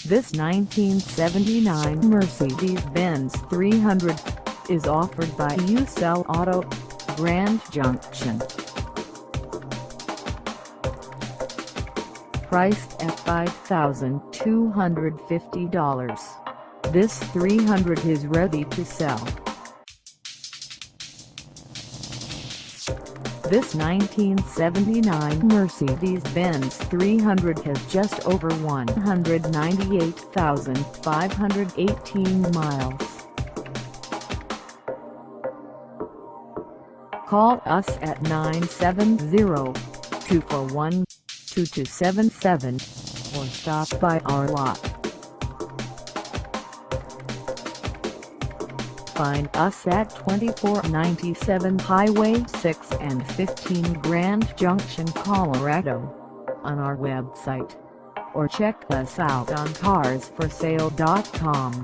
This 1979 Mercedes-Benz 300 is offered by You Sell Auto, Grand Junction. Priced at $5,250, this 300 is ready to sell. This 1979 Mercedes-Benz 300 has just over 198,518 miles. Call us at 970-241-2277 or stop by our lot. Find us at 2497 Highway 6 and 15 Grand Junction, Colorado, on our website, or check us out on carsforsale.com.